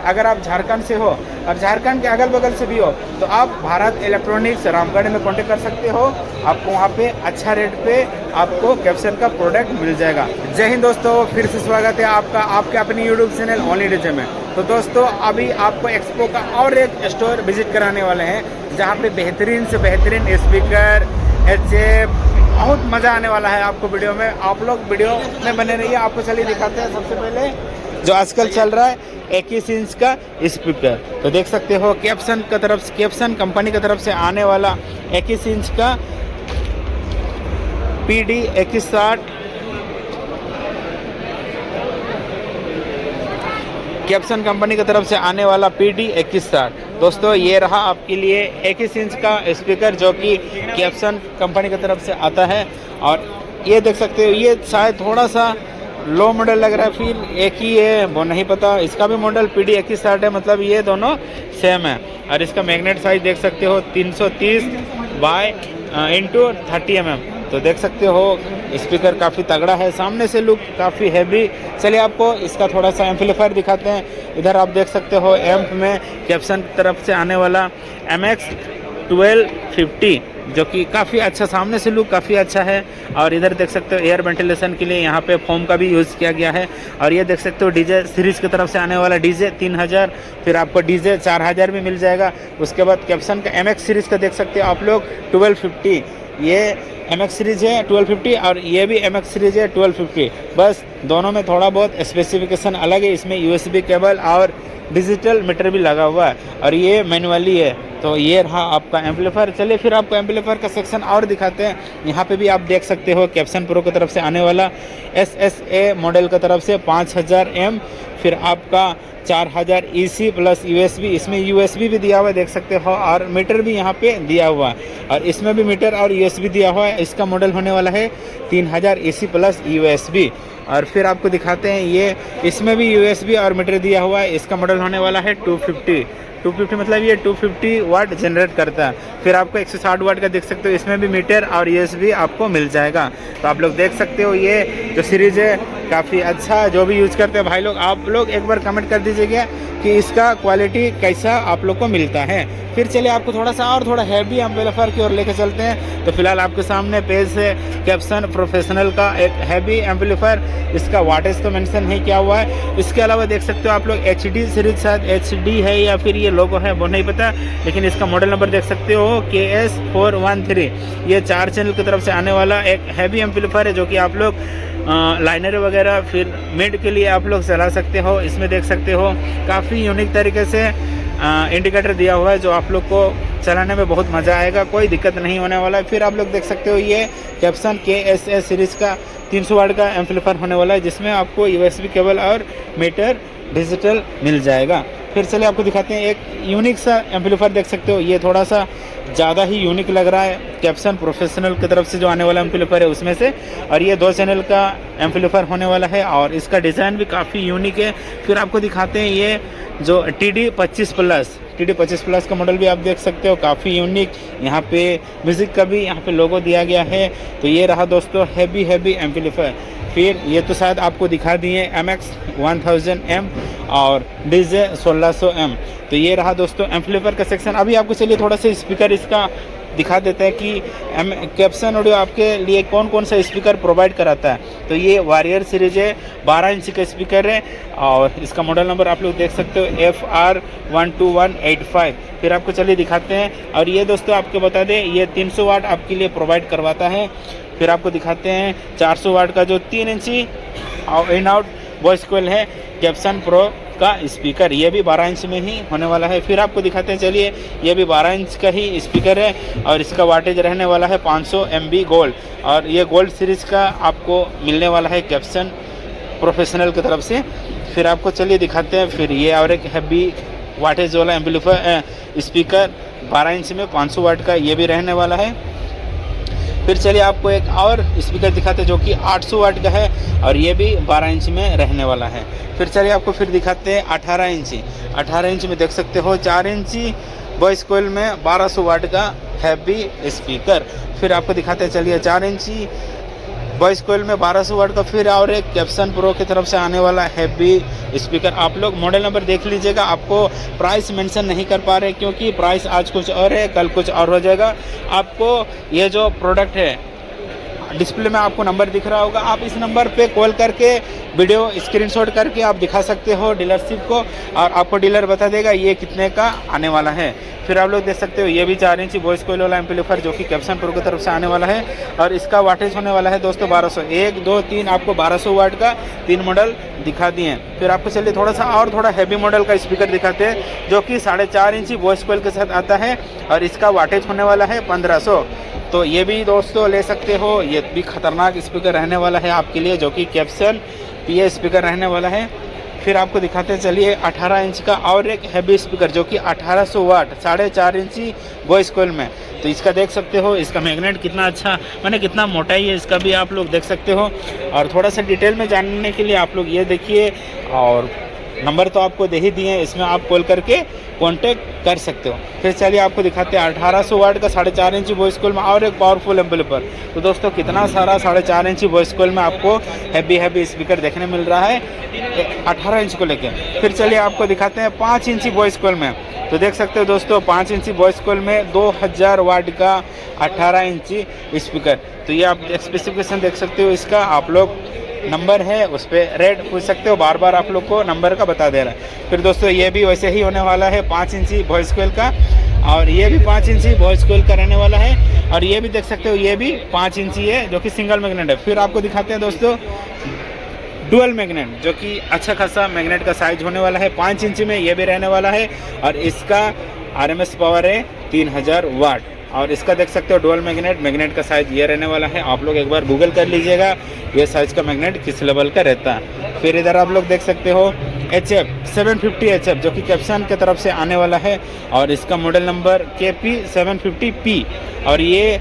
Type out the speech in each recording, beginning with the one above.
अगर आप झारखंड से हो और झारखंड के अगल बगल से भी हो तो आप भारत इलेक्ट्रॉनिक्स रामगढ़ में कॉन्टेक्ट कर सकते हो। आपको वहाँ पे अच्छा रेट पे आपको कैप्सन का प्रोडक्ट मिल जाएगा। जय हिंद दोस्तों, फिर से स्वागत है आपका आपके अपने यूट्यूब चैनल ओनली डीजे में। तो दोस्तों अभी आपको एक्सपो का और एक स्टोर विजिट कराने वाले हैं जहाँ पे बेहतरीन से बेहतरीन स्पीकर HF बहुत मज़ा आने वाला है आपको वीडियो में। आप लोग वीडियो में बने रहिए। आपको चलिए दिखाते हैं सबसे पहले जो आजकल चल रहा है 21 इंच का स्पीकर। तो देख सकते हो कैप्सन कंपनी की तरफ से आने वाला 21 इंच का PD 2160 कैप्सन कंपनी की तरफ से आने वाला PD 2160। दोस्तों ये रहा आपके लिए 21 इंच का स्पीकर जो कि कैप्सन कंपनी की तरफ से आता है। और ये देख सकते हो ये शायद थोड़ा सा लो मॉडल लग रहा है, फिर एक ही है वो नहीं पता। इसका भी मॉडल PD 2160 है, मतलब ये दोनों सेम है। और इसका मैग्नेट साइज देख सकते हो 330 बाय इंटू 30 mm। तो देख सकते हो स्पीकर काफ़ी तगड़ा है, सामने से लुक काफ़ी हैवी। चलिए आपको इसका थोड़ा सा एम्पलीफायर दिखाते हैं। इधर आप देख सकते हो एम्प में कैप्सन की तरफ से आने वाला MX 1250 जो कि काफ़ी अच्छा, सामने से लुक काफ़ी अच्छा है। और इधर देख सकते हो एयर वेंटिलेशन के लिए यहाँ पे फोम का भी यूज़ किया गया है। और ये देख सकते हो DJ सीरीज़ की तरफ से आने वाला DJ 3000, फिर आपको DJ 4000 भी मिल जाएगा। उसके बाद कैप्सन का MX सीरीज़ का देख सकते हो आप लोग 1250, ये MX सीरीज़ है 1250 और ये भी MX सीरीज़ है 1250। बस दोनों में थोड़ा बहुत स्पेसिफिकेशन अलग है। इसमें USB केबल और डिजिटल मीटर भी लगा हुआ है और ये मैनुअली है। तो ये रहा आपका एम्पलीफायर। चलिए फिर आपको एम्पलीफायर का सेक्शन और दिखाते हैं। यहाँ पे भी आप देख सकते हो कैप्सन प्रो की तरफ से आने वाला SSA मॉडल की तरफ से 5000 M, फिर आपका 4000 EC प्लस USB, इसमें USB भी दिया हुआ है देख सकते हो, और मीटर भी यहाँ पे दिया हुआ है और इसमें भी मीटर और USB दिया हुआ है। इसका मॉडल होने वाला है 3000 EC प्लस USB। और फिर आपको दिखाते हैं ये इसमें भी USB और मीटर दिया हुआ है। इसका मॉडल होने वाला है 250 मतलब ये 250 वाट जनरेट करता है। फिर आपको 160 वाट का देख सकते हो, इसमें भी मीटर और USB आपको मिल जाएगा। तो आप लोग देख सकते हो ये जो सीरीज़ है काफ़ी अच्छा, जो भी यूज़ करते हैं भाई लोग आप लोग एक बार कमेंट कर दीजिएगा कि इसका क्वालिटी कैसा आप लोग को मिलता है। फिर चलिए आपको थोड़ा सा और थोड़ा हैवी एम्पलीफायर की ओर लेके चलते हैं। तो फिलहाल आपके सामने पेज से कैप्सन प्रोफेशनल का एक हैवी एम्पलीफायर, इसका वाटेज तो मेंशन नहीं किया हुआ है। इसके अलावा देख सकते हो आप लोग HD सीरीज, शायद HD है या फिर ये लोगो है वो नहीं पता, लेकिन इसका मॉडल नंबर देख सकते हो KS 413। ये 4 चैनल की तरफ से आने वाला एक हैवी एम्पलीफायर है जो कि आप लोग लाइनर वगैरह फिर मिड के लिए आप लोग चला सकते हो। इसमें देख सकते हो काफ़ी यूनिक तरीके से इंडिकेटर दिया हुआ है जो आप लोग को चलाने में बहुत मज़ा आएगा, कोई दिक्कत नहीं होने वाला है। फिर आप लोग देख सकते हो ये कैप्सन KSA सीरीज़ का 300 वाट का एम्पलीफायर होने वाला है जिसमें आपको USB केबल और मीटर डिजिटल मिल जाएगा। फिर चलिए आपको दिखाते हैं एक यूनिक सा एम्पलीफायर देख सकते हो, ये थोड़ा सा ज़्यादा ही यूनिक लग रहा है कैप्सन प्रोफेशनल की तरफ से जो आने वाला एम्पलीफायर है उसमें से। और ये 2 चैनल का एम्पलीफायर होने वाला है और इसका डिज़ाइन भी काफ़ी यूनिक है। फिर आपको दिखाते हैं ये जो TD 25 प्लस का मॉडल भी आप देख सकते हो, काफ़ी यूनिक। यहाँ पे म्यूज़िक का भी यहाँ पे लोगो दिया गया है। तो ये रहा दोस्तों हैवी एम्पलीफायर। फिर ये तो शायद आपको दिखा दिए MX 1000 M और DJ 1600 M। तो ये रहा दोस्तों एम्पलीफायर का सेक्शन। अभी आपको चलिए थोड़ा सा स्पीकर इसका दिखा देते हैं कि कैप्सन ऑडियो आपके लिए कौन कौन सा स्पीकर प्रोवाइड कराता है। तो ये वॉरियर सीरीज है, 12 इंच का स्पीकर है और इसका मॉडल नंबर आप लोग देख सकते हो FR 12185। फिर आपको चलिए दिखाते हैं। और ये दोस्तों आपको बता दें ये 300 वाट आपके लिए प्रोवाइड करवाता है। फिर आपको दिखाते हैं 400 वाट का जो 3 इंची इन आउट वॉइस कॉइल है कैप्सन प्रो का स्पीकर, ये भी 12 इंच में ही होने वाला है। फिर आपको दिखाते हैं चलिए ये भी 12 इंच का ही स्पीकर है और इसका वाटेज रहने वाला है 500 MB गोल्ड। और ये गोल्ड सीरीज़ का आपको मिलने वाला है कैप्सन प्रोफेशनल की तरफ से। फिर आपको चलिए दिखाते हैं फिर ये और एक हैवी वाटेज वाला एम्पलीफायर स्पीकर 12 इंच में 500 वाट का, ये भी रहने वाला है। फिर चलिए आपको एक और स्पीकर दिखाते हैं जो कि 800 वाट का है और ये भी 12 इंच में रहने वाला है। फिर चलिए आपको फिर दिखाते हैं 18 इंच में देख सकते हो 4 इंची वॉइस कॉइल में 1200 वाट का हैवी स्पीकर। फिर आपको दिखाते हैं चलिए 4 इंची वॉइस कोयल में 1200 वाट का फिर और एक कैप्सन प्रो की तरफ से आने वाला हैवी स्पीकर। आप लोग मॉडल नंबर देख लीजिएगा, आपको प्राइस मेंशन नहीं कर पा रहे क्योंकि प्राइस आज कुछ और है, कल कुछ और हो जाएगा। आपको ये जो प्रोडक्ट है डिस्प्ले में आपको नंबर दिख रहा होगा, आप इस नंबर पे कॉल करके वीडियो स्क्रीनशॉट करके आप दिखा सकते हो डीलरशिप को, और आपको डीलर बता देगा ये कितने का आने वाला है। फिर आप लोग देख सकते हो ये भी 4 इंची वॉइस कोयल वाला एम्पलीफायर जो कि कैप्सन प्रो की तरफ से आने वाला है, और इसका वाटेज होने वाला है दोस्तों 1200। 1 2 3 आपको 1200 वाट का 3 मॉडल दिखा दिए हैं। फिर आपको चलिए थोड़ा हैवी मॉडल का स्पीकर दिखाते हैं जो कि 4.5 इंची वॉइस कोयल के साथ आता है, और इसका वाटेज होने वाला है 1500। तो ये भी दोस्तों ले सकते हो, ये भी खतरनाक स्पीकर रहने वाला है आपके लिए, जो कि कैप्सन PA स्पीकर रहने वाला है। फिर आपको दिखाते हैं चलिए 18 इंच का और एक हैवी स्पीकर जो कि 1800 वाट 4.5 इंची वॉइस कोयल में। तो इसका देख सकते हो, इसका मैग्नेट कितना अच्छा, माने कितना मोटाई है इसका भी आप लोग देख सकते हो। और थोड़ा सा डिटेल में जानने के लिए आप लोग ये देखिए, और नंबर तो आपको दे ही दिए हैं, इसमें आप कॉल करके कांटेक्ट कर सकते हो। फिर चलिए आपको दिखाते हैं 1800 वाट का 4.5 इंची वॉइस कोयल में और एक पावरफुल एम्पलीफायर। तो दोस्तों कितना सारा 4.5 इंची वॉइस कोयल में आपको हैवी स्पीकर देखने मिल रहा है 18 इंच को लेके। फिर चलिए आपको दिखाते हैं 5 इंची वॉइस कोयल में। तो देख सकते हो दोस्तों 5 इंची वॉइस कोयल में 2000 वाट का 18 इंची स्पीकर। तो ये आप स्पेसिफिकेशन देख सकते हो इसका, आप लोग नंबर है उस पर रेट पूछ सकते हो, बार बार आप लोग को नंबर का बता दे रहा है। फिर दोस्तों ये भी वैसे ही होने वाला है 5 इंची वॉइस कोयल का, और ये भी 5 इंची वॉइस कोयल का रहने वाला है, और ये भी देख सकते हो ये भी 5 इंची है जो कि सिंगल मैग्नेट है। फिर आपको दिखाते हैं दोस्तों डुअल मैग्नेट जो कि अच्छा खासा मैग्नेट का साइज होने वाला है, 5 इंची में ये भी रहने वाला है, और इसका RMS पावर है 3000 वाट। और इसका देख सकते हो डुअल मैग्नेट का साइज ये रहने वाला है। आप लोग एक बार गूगल कर लीजिएगा ये साइज का मैग्नेट किस लेवल का रहता है। फिर इधर आप लोग देख सकते हो HF 750 HF जो कि कैप्सन की तरफ से आने वाला है, और इसका मॉडल नंबर KP 750P, और ये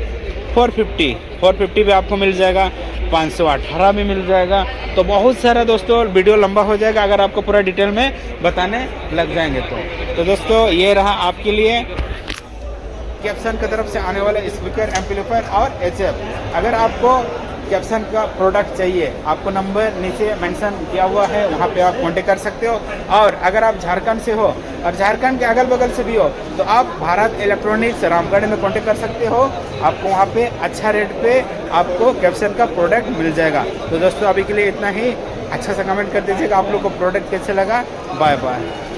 450 भी आपको मिल जाएगा, 518 भी मिल जाएगा। तो बहुत सारा दोस्तों वीडियो लंबा हो जाएगा अगर आपको पूरा डिटेल में बताने लग जाएंगे। तो दोस्तों ये रहा आपके लिए कैप्सन की तरफ से आने वाला स्पीकर एम्पलीफायर और HF। अगर आपको कैप्सन का प्रोडक्ट चाहिए, आपको नंबर नीचे मेंशन किया हुआ है, वहाँ पे आप कांटेक्ट कर सकते हो। और अगर आप झारखंड से हो और झारखंड के अगल बगल से भी हो तो आप भारत इलेक्ट्रॉनिक्स रामगढ़ में कांटेक्ट कर सकते हो, आपको वहाँ पे अच्छा रेट पे आपको कैप्सन का प्रोडक्ट मिल जाएगा। तो दोस्तों अभी के लिए इतना ही, अच्छा सा कमेंट कर दीजिएगा आप लोग को प्रोडक्ट कैसे लगा। Bye bye.